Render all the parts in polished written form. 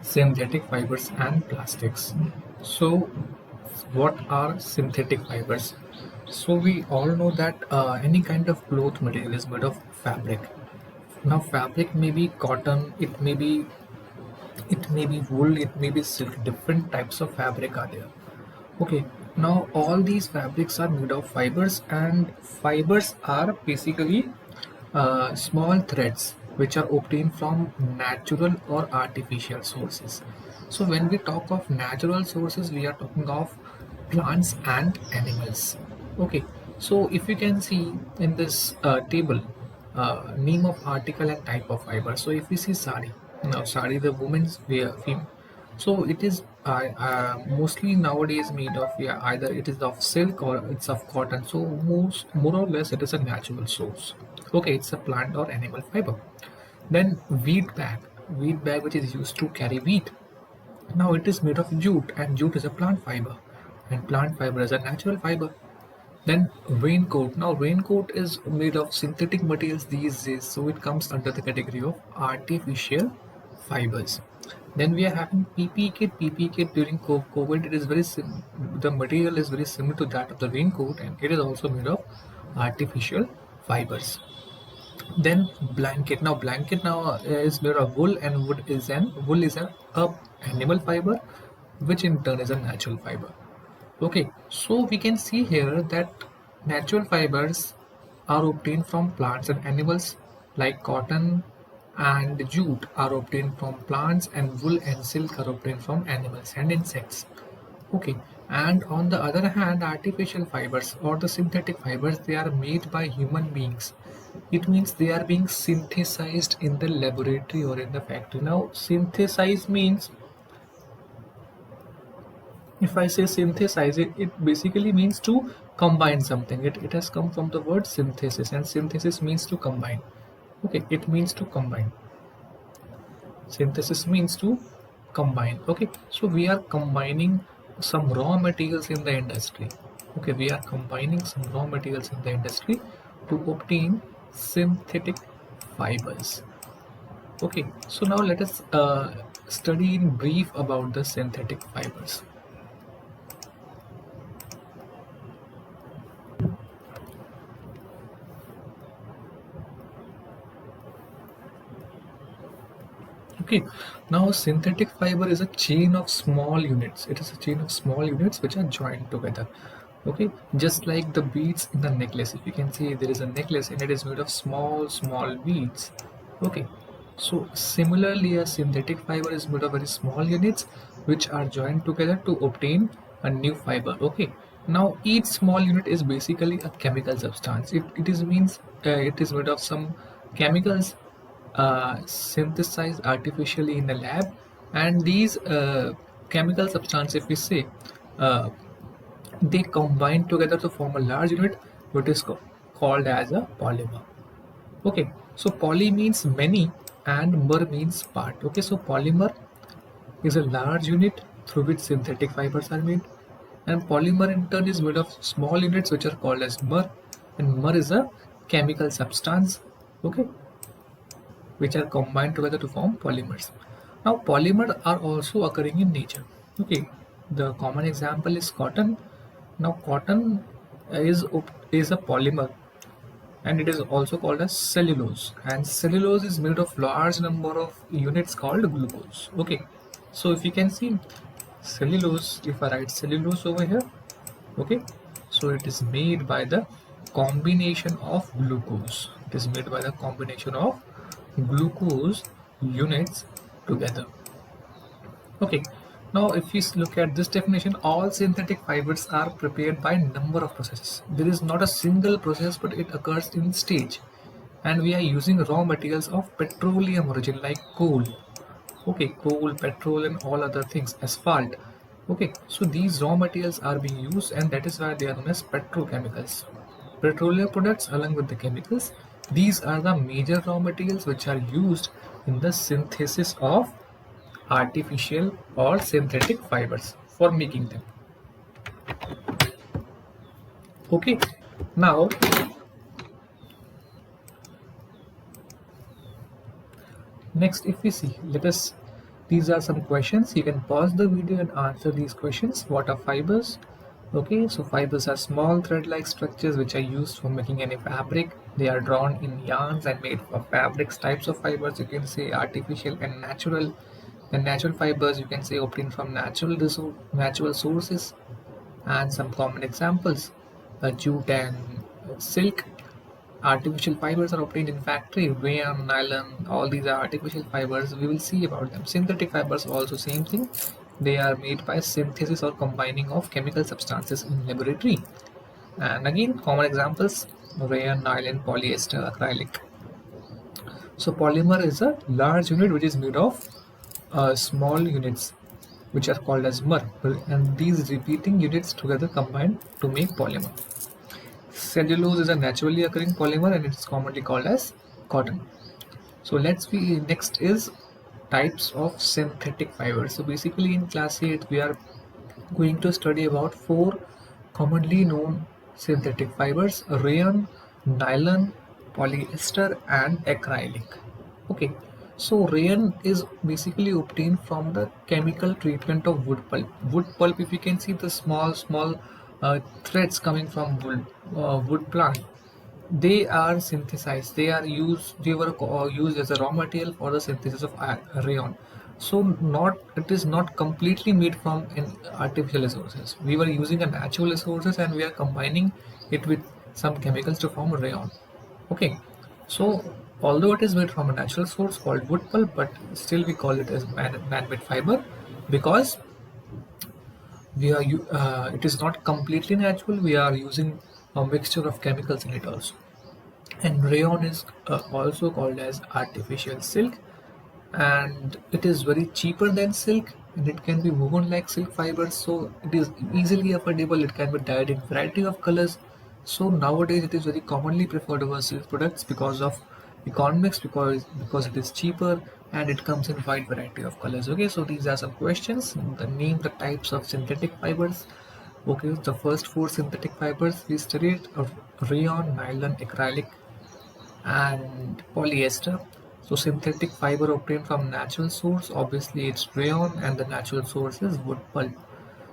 synthetic fibers and plastics. So, what are synthetic fibers? So, we all know that any kind of cloth material is made of fabric. Now, fabric may be cotton, it may be wool, it may be silk. Different types of fabric are there. Okay, now all these fabrics are made of fibers, and fibers are basically small threads which are obtained from natural or artificial sources. So when we talk of natural sources, we are talking of plants and animals. Okay, so if you can see in this table, name of article and type of fiber. So if we see sari, now sari the women's wear, so it is mostly nowadays made of, yeah, either it is of silk or it's of cotton. So more or less it is a natural source. Okay, it's a plant or animal fiber. Then wheat bag which is used to carry wheat. Now it is made of jute, and jute is a plant fiber, and plant fiber is a natural fiber. Then raincoat. Now raincoat is made of synthetic materials these days, so it comes under the category of artificial fibers. Then we are having PPE kit. PPE kit during COVID, it is the material is very similar to that of the raincoat, and it is also made of artificial fibers. Then blanket. Now blanket is made of wool, and wool is an animal fiber, which in turn is a natural fiber. Okay, so we can see here that natural fibers are obtained from plants and animals, like cotton and jute are obtained from plants, and wool and silk are obtained from animals and insects. Okay, and on the other hand, artificial fibers or the synthetic fibers, they are made by human beings. It means they are being synthesized in the laboratory or in the factory. Now, synthesize means, if I say synthesize, it basically means to combine something. It has come from the word synthesis, and synthesis means to combine. Okay, it means to combine. Synthesis means to combine. Okay, so we are combining some raw materials in the industry. Okay, we are combining some raw materials in the industry to obtain synthetic fibers. Okay, so now let us study in brief about the synthetic fibers. Okay, now synthetic fiber is a chain of small units. It is a chain of small units which are joined together. Okay, just like the beads in the necklace. If you can see, there is a necklace and it is made of small beads. Okay, so similarly, a synthetic fiber is made of very small units which are joined together to obtain a new fiber. Okay, now each small unit is basically a chemical substance. It is made of some chemicals synthesized artificially in the lab, and these chemical substances, if we say, uh, they combine together to form a large unit, which is called as a polymer. Okay, so poly means many and mer means part. Okay, so polymer is a large unit through which synthetic fibers are made, and polymer in turn is made of small units which are called as mer, and mer is a chemical substance. Okay, which are combined together to form polymers. Now, polymers are also occurring in nature. Okay, the common example is cotton. Now, cotton is a polymer, and it is also called as cellulose. And cellulose is made of large number of units called glucose. Okay, so if you can see cellulose, if I write cellulose over here, okay, so it is made by the combination of glucose. It is made by the combination of glucose units together. Okay, now if we look at this definition, all synthetic fibers are prepared by number of processes. There is not a single process, but it occurs in stage, and we are using raw materials of petroleum origin like coal. Okay, coal, petrol, and all other things, asphalt. Okay, so these raw materials are being used, and that is why they are known as petrochemicals. Petroleum products along with the chemicals, these are the major raw materials which are used in the synthesis of artificial or synthetic fibers for making them. Okay, now next, if we see, let us These are some questions. You can pause the video and answer these questions. What are fibers? Okay, so fibers are small thread-like structures which are used for making any fabric. They are drawn in yarns and made of fabrics. Types of fibers, you can say artificial and natural. The natural fibers, you can say obtained from natural sources. And some common examples: jute and silk. Artificial fibers are obtained in factory. Rayon, nylon, all these are artificial fibers. We will see about them. Synthetic fibers also same thing. They are made by synthesis or combining of chemical substances in laboratory. And again, common examples: rayon, nylon, polyester, acrylic. So polymer is a large unit which is made of small units which are called as mer, and these repeating units together combine to make polymer. Cellulose is a naturally occurring polymer and it's commonly called as cotton. So let's see, next is types of synthetic fibers. So basically in class 8 we are going to study about 4 commonly known synthetic fibers: rayon, nylon, polyester and acrylic. Okay, so rayon is basically obtained from the chemical treatment of wood pulp. Wood pulp, if you can see the small threads coming from wood plant, they are synthesized. They are used. They were used as a raw material for the synthesis of rayon. So not it is not completely made from an artificial resources. We were using a natural resources and we are combining it with some chemicals to form rayon. Okay, so although it is made from a natural source called wood pulp, but still we call it as man-made fiber because it is not completely natural. We are using a mixture of chemicals in it also. And rayon is also called as artificial silk, and it is very cheaper than silk, and it can be woven like silk fibers, so it is easily affordable. It can be dyed in variety of colors. So nowadays it is very commonly preferred over silk products because of economics, because it is cheaper and it comes in wide variety of colors. Okay, so these are some questions. Name the types of synthetic fibers. Okay, the first 4 synthetic fibers we studied are rayon, nylon, acrylic and polyester. So synthetic fiber obtained from natural source, obviously it's rayon, and the natural source is wood pulp.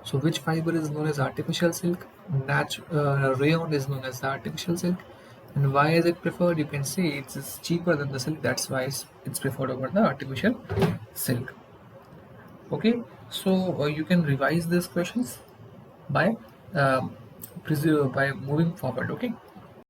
So which fiber is known as artificial silk? Rayon is known as the artificial silk. And why is it preferred? You can say it's cheaper than the silk, that's why it's preferred over the artificial silk. Okay, so you can revise these questions by by moving forward. Okay.